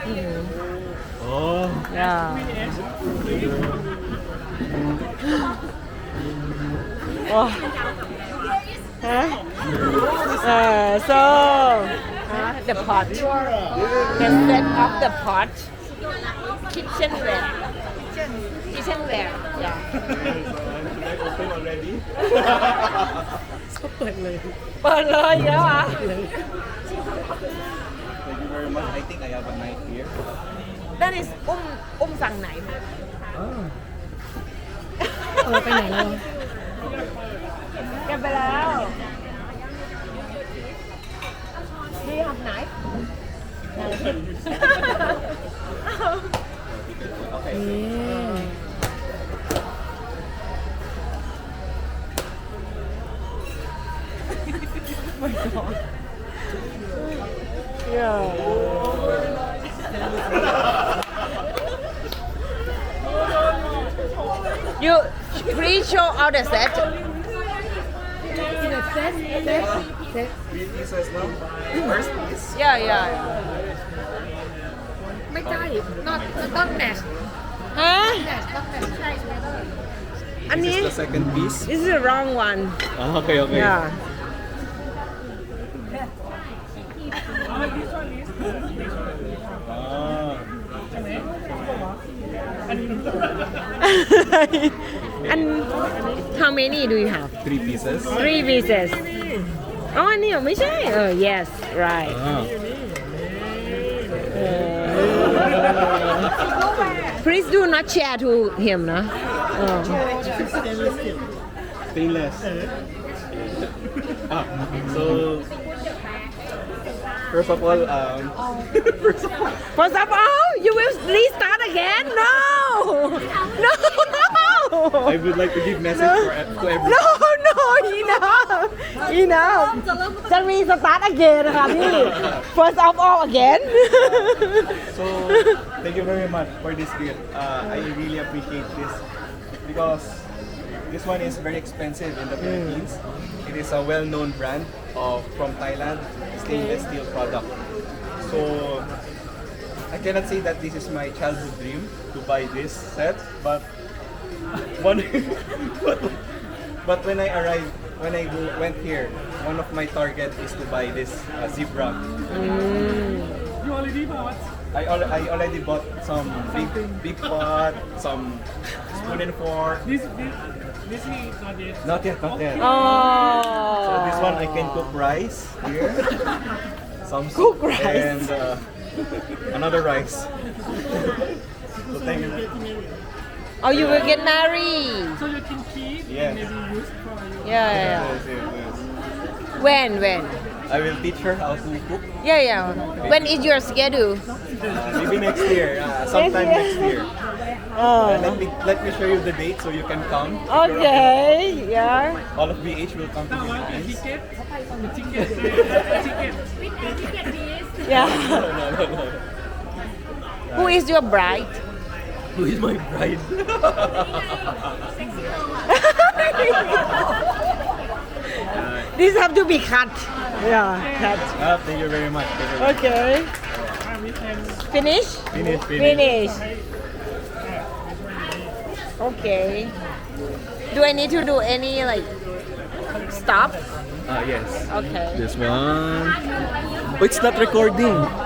Oh. Yeah. Oh. Huh? So the pot, the set of the pot, kitchenware, kitchenware. Yeah. Should I open already? เปิดเลยเยอะอ่ะ Thank you very much. I think I have a knife here. That is อุ้มสั่งไหน ไปไหนแล้วแกไปแล้ว Do you have knife? My God. Yeah. You please show all the set. Set. 3 pieces now. First piece. Yeah. ไม่ใช่ not match ฮะ match not match ใช่ไหม อัน This นี้ is the second piece. This is the wrong one. Oh, okay. Yeah. And how many do you have? 3 pieces. 3 pieces. อ๋ออันนี้เหรอไม่ใช่ yes right. Please do not share to him นะ Stainless. So first of all, First of all you will restart again no I would like to give message to everyone. no enough จะ restart again นะคะพี่ First of all again So thank you very much for this gift. I really appreciate this because this one is very expensive in the Philippines. It is a well-known brand from Thailand, stainless steel product. So I cannot say that this is my childhood dream to buy this set, but but when I arrived, went here, one of my target is to buy this zebra. You already bought? I already bought some big pot, some spoon and fork. This is not yet. Not yet. oh So this one I can cook rice here. Some soup Cook rice. and another rice. So thank you. oh you will get married So you can keep Yes. and maybe use for you. yeah Yes. when I will teach her how to cook. yeah when is your schedule Maybe next year. Sometime Next next year. oh Let me show you the date so you can come. okay yeah All of BH will come to Now want the Philippines. ticket? The ticket. yeah No. who is your bride Who is my bride? this have to be cut yeah cut Thank you very much. Thank you very much. okay We can finish Finish. okay do I need to do any like stop Yes. okay This one. Oh, it's not recording.